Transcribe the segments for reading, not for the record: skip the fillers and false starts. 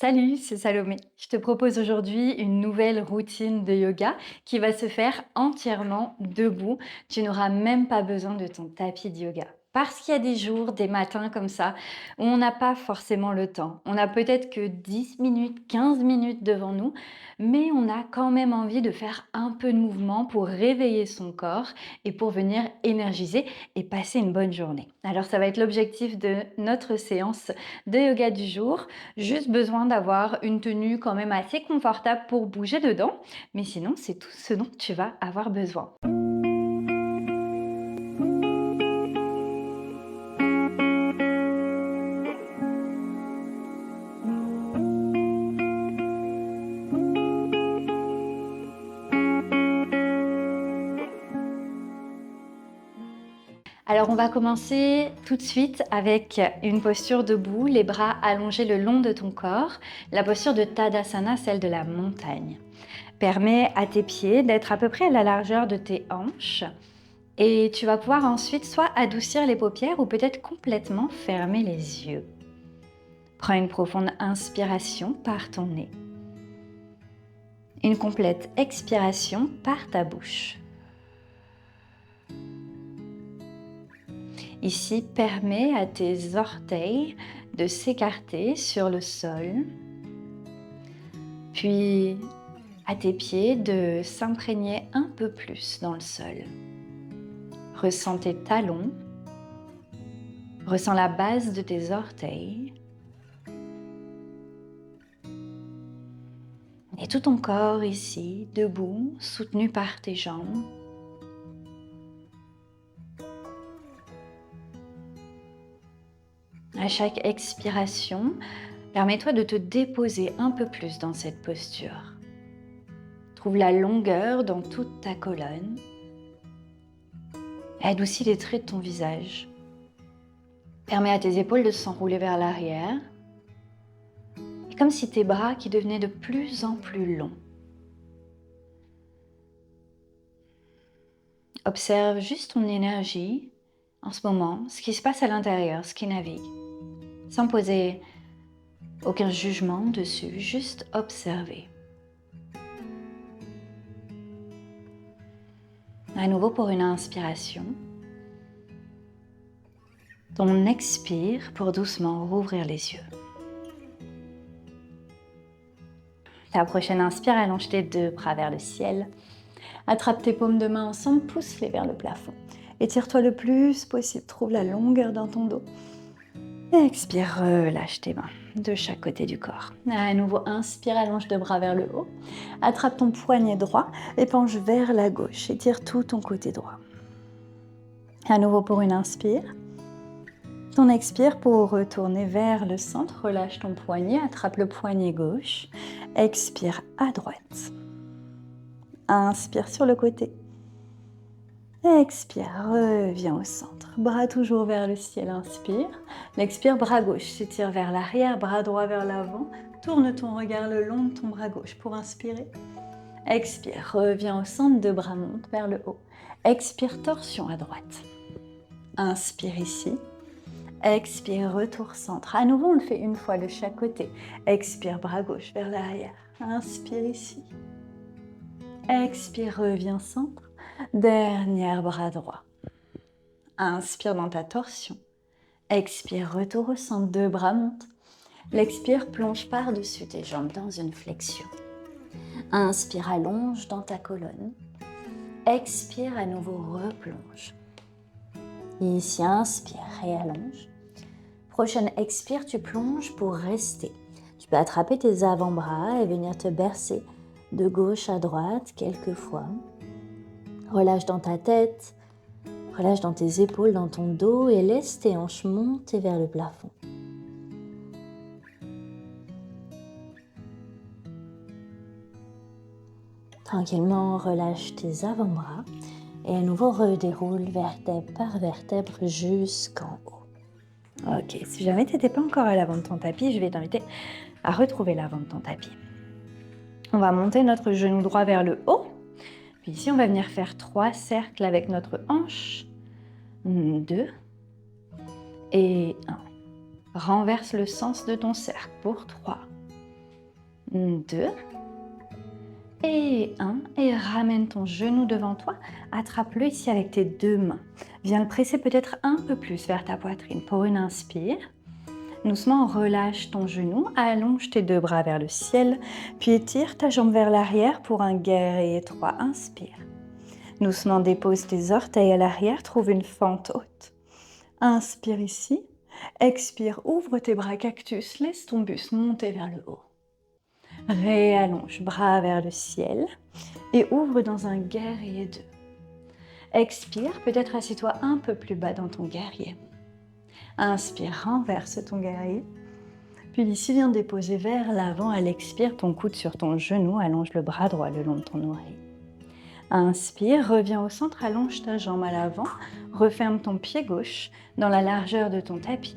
Salut, c'est Salomé. Je te propose aujourd'hui une nouvelle routine de yoga qui va se faire entièrement debout. Tu n'auras même pas besoin de ton tapis de yoga. Parce qu'il y a des jours, des matins comme ça, où on n'a pas forcément le temps. On n'a peut-être que 10 minutes, 15 minutes devant nous, mais on a quand même envie de faire un peu de mouvement pour réveiller son corps et pour venir énergiser et passer une bonne journée. Alors ça va être l'objectif de notre séance de yoga du jour. Juste besoin d'avoir une tenue quand même assez confortable pour bouger dedans. Mais sinon, c'est tout ce dont tu vas avoir besoin. Alors on va commencer tout de suite avec une posture debout, les bras allongés le long de ton corps, la posture de Tadasana, celle de la montagne. Permet à tes pieds d'être à peu près à la largeur de tes hanches et tu vas pouvoir ensuite soit adoucir les paupières ou peut-être complètement fermer les yeux. Prends une profonde inspiration par ton nez. Une complète expiration par ta bouche. Ici, permets à tes orteils de s'écarter sur le sol, puis à tes pieds de s'imprégner un peu plus dans le sol. Ressens tes talons, ressens la base de tes orteils et tout ton corps ici, debout, soutenu par tes jambes. À chaque expiration, permets-toi de te déposer un peu plus dans cette posture. Trouve la longueur dans toute ta colonne. Adoucis les traits de ton visage. Permets à tes épaules de s'enrouler vers l'arrière. Et comme si tes bras qui devenaient de plus en plus longs. Observe juste ton énergie en ce moment, ce qui se passe à l'intérieur, ce qui navigue. Sans poser aucun jugement dessus, juste observer. À nouveau pour une inspiration. On expire pour doucement rouvrir les yeux. Ta prochaine inspire, allonge tes deux bras vers le ciel. Attrape tes paumes de main ensemble, pousse-les vers le plafond. Étire-toi le plus possible, trouve la longueur dans ton dos. Et expire, relâche tes mains de chaque côté du corps. À nouveau, inspire, allonge deux bras vers le haut. Attrape ton poignet droit et penche vers la gauche. Étire tout ton côté droit. À nouveau pour une inspire. Ton expire pour retourner vers le centre. Relâche ton poignet, attrape le poignet gauche. Expire à droite. Inspire sur le côté. Expire, reviens au centre. Bras toujours vers le ciel, inspire. L'expire, bras gauche s'étire vers l'arrière, bras droit vers l'avant. Tourne ton regard le long de ton bras gauche pour inspirer. Expire, reviens au centre, deux bras montent vers le haut. Expire, torsion à droite. Inspire ici. Expire, retour centre. À nouveau, on le fait une fois de chaque côté. Expire, bras gauche vers l'arrière. Inspire ici. Expire, reviens centre. Dernier bras droit. Inspire dans ta torsion. Expire, retour au centre, deux bras montent. L'expire, plonge par-dessus tes jambes dans une flexion. Inspire, allonge dans ta colonne. Expire, à nouveau, replonge. Ici, inspire et allonge. Prochaine expire, tu plonges pour rester. Tu peux attraper tes avant-bras et venir te bercer de gauche à droite quelques fois. Relâche dans ta tête, relâche dans tes épaules, dans ton dos et laisse tes hanches monter vers le plafond. Tranquillement, relâche tes avant-bras et à nouveau redéroule vertèbre par vertèbre jusqu'en haut. Ok, si jamais tu n'étais pas encore à l'avant de ton tapis, je vais t'inviter à retrouver l'avant de ton tapis. On va monter notre genou droit vers le haut. Puis ici, on va venir faire 3 cercles avec notre hanche. 2 et 1. Renverse le sens de ton cercle pour 3. 2 et 1. Et ramène ton genou devant toi. Attrape-le ici avec tes deux mains. Viens le presser peut-être un peu plus vers ta poitrine. Pour une inspire. Doucement, relâche ton genou, allonge tes deux bras vers le ciel, puis étire ta jambe vers l'arrière pour un guerrier 3. Inspire. Doucement, dépose tes orteils à l'arrière, trouve une fente haute. Inspire ici. Expire, ouvre tes bras cactus, laisse ton buste monter vers le haut. Réallonge, bras vers le ciel et ouvre dans un guerrier 2. Expire, peut-être assieds-toi un peu plus bas dans ton guerrier. Inspire, renverse ton guerrier. Puis ici, viens déposer vers l'avant. À l'expire, ton coude sur ton genou. Allonge le bras droit le long de ton oreille. Inspire, reviens au centre, allonge ta jambe à l'avant. Referme ton pied gauche dans la largeur de ton tapis.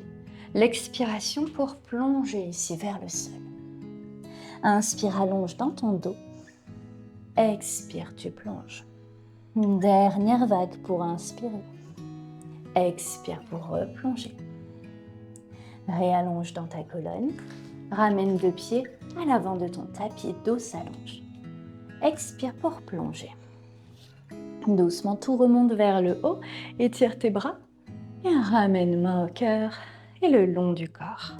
L'expiration pour plonger ici vers le sol. Inspire, allonge dans ton dos. Expire, tu plonges. Une dernière vague pour inspirer. Expire pour replonger. Réallonge dans ta colonne. Ramène deux pieds à l'avant de ton tapis, dos s'allonge. Expire pour plonger. Doucement, tout remonte vers le haut. Étire tes bras et ramène main au cœur et le long du corps.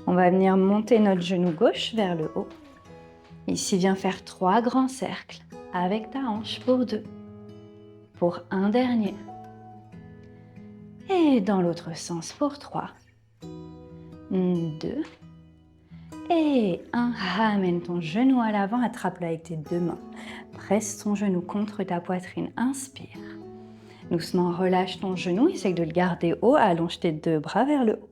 On va venir monter notre genou gauche vers le haut. Ici, viens faire 3 grands cercles avec ta hanche pour 2. Pour un dernier. Et dans l'autre sens pour 3. 2 et 1. Ramène ton genou à l'avant, attrape-le avec tes deux mains. Presse ton genou contre ta poitrine, inspire. Doucement, relâche ton genou, essaye de le garder haut, allonge tes deux bras vers le haut.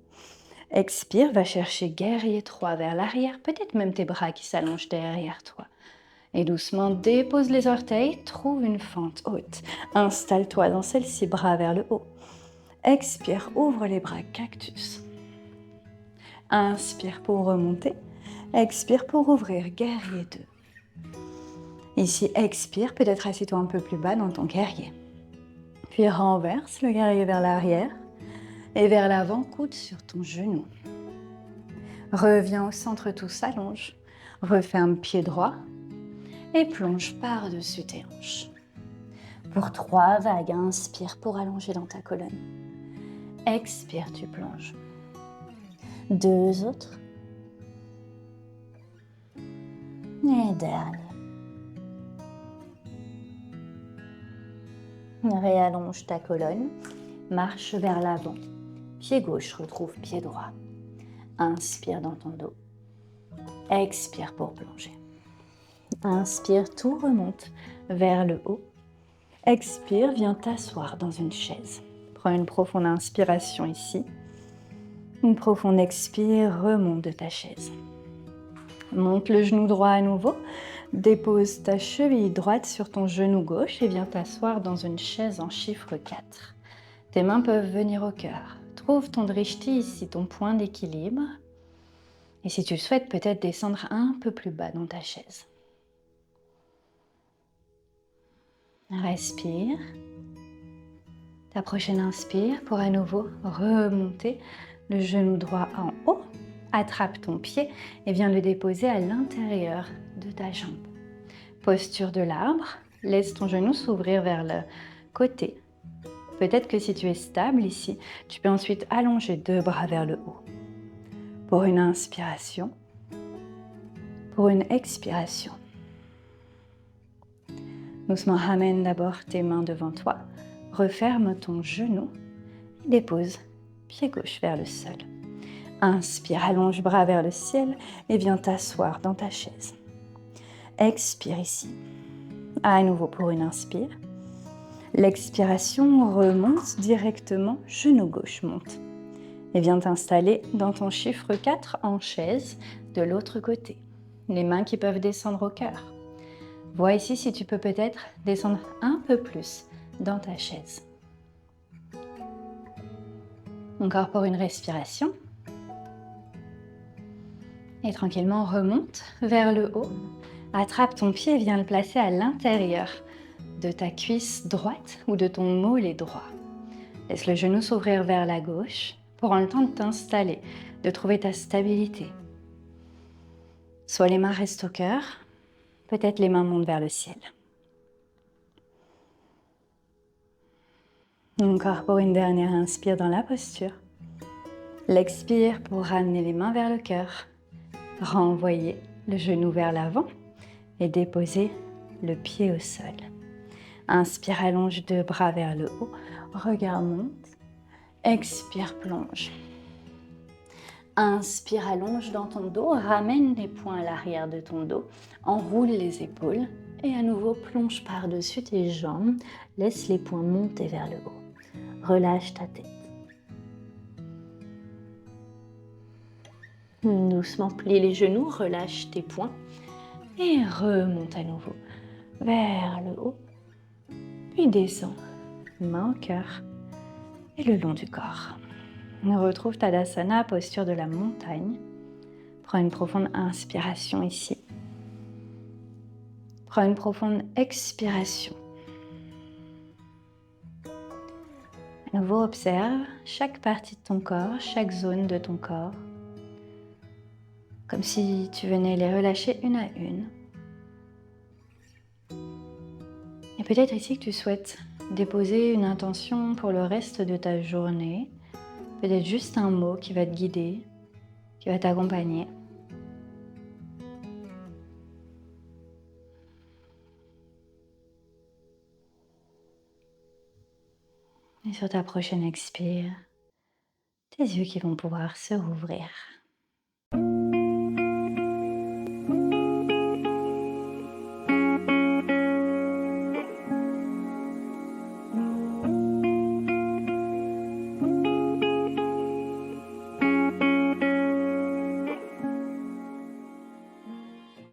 Expire, va chercher guerrier 3 vers l'arrière, peut-être même tes bras qui s'allongent derrière toi. Et doucement, dépose les orteils, trouve une fente haute. Installe-toi dans celle-ci, bras vers le haut. Expire, ouvre les bras, cactus. Inspire pour remonter. Expire pour ouvrir, guerrier 2. Ici, expire, peut-être assieds-toi un peu plus bas dans ton guerrier. Puis renverse le guerrier vers l'arrière et vers l'avant, coude sur ton genou. Reviens au centre, tout s'allonge. Referme pied droit et plonge par-dessus tes hanches. Pour 3 vagues, inspire pour allonger dans ta colonne. Expire, tu plonges. 2 autres. Et dernier. Réallonge ta colonne, marche vers l'avant. Pied gauche, retrouve pied droit. Inspire dans ton dos. Expire pour plonger. Inspire, tout remonte vers le haut. Expire, viens t'asseoir dans une chaise. Prends une profonde inspiration ici. Une profonde expire, remonte de ta chaise. Monte le genou droit à nouveau. Dépose ta cheville droite sur ton genou gauche et viens t'asseoir dans une chaise en chiffre 4. Tes mains peuvent venir au cœur. Trouve ton drishti ici, ton point d'équilibre. Et si tu souhaites, peut-être descendre un peu plus bas dans ta chaise. Respire. Ta prochaine inspire pour à nouveau remonter le genou droit en haut. Attrape ton pied et viens le déposer à l'intérieur de ta jambe. Posture de l'arbre. Laisse ton genou s'ouvrir vers le côté. Peut-être que si tu es stable ici, tu peux ensuite allonger 2 bras vers le haut. Pour une inspiration. Pour une expiration. Doucement, ramène d'abord tes mains devant toi. Referme ton genou et dépose pied gauche vers le sol. Inspire, allonge bras vers le ciel et viens t'asseoir dans ta chaise. Expire ici. À nouveau pour une inspire. L'expiration remonte directement, genou gauche monte. Et viens t'installer dans ton chiffre 4 en chaise de l'autre côté. Les mains qui peuvent descendre au cœur. Vois ici si tu peux peut-être descendre un peu plus dans ta chaise. Encore pour une respiration. Et tranquillement remonte vers le haut. Attrape ton pied et viens le placer à l'intérieur de ta cuisse droite ou de ton mollet droit. Laisse le genou s'ouvrir vers la gauche. Prends le temps de t'installer, de trouver ta stabilité. Soit les mains restent au cœur, peut-être les mains montent vers le ciel. Encore pour une dernière inspire dans la posture. L'expire pour ramener les mains vers le cœur. Renvoyer le genou vers l'avant et déposer le pied au sol. Inspire, allonge deux bras vers le haut. Regard monte. Expire, plonge. Inspire, allonge dans ton dos. Ramène les poings à l'arrière de ton dos. Enroule les épaules. Et à nouveau, plonge par-dessus tes jambes. Laisse les poings monter vers le haut. Relâche ta tête. Doucement, plie les genoux. Relâche tes poings. Et remonte à nouveau vers le haut. Puis descends, main au cœur et le long du corps. Retrouve Tadasana, posture de la montagne. Prends une profonde inspiration ici. Prends une profonde expiration. À nouveau, observe chaque partie de ton corps, chaque zone de ton corps. Comme si tu venais les relâcher une à une. Et peut-être ici que tu souhaites déposer une intention pour le reste de ta journée. Peut-être juste un mot qui va te guider, qui va t'accompagner. Et sur ta prochaine expire, tes yeux qui vont pouvoir se rouvrir.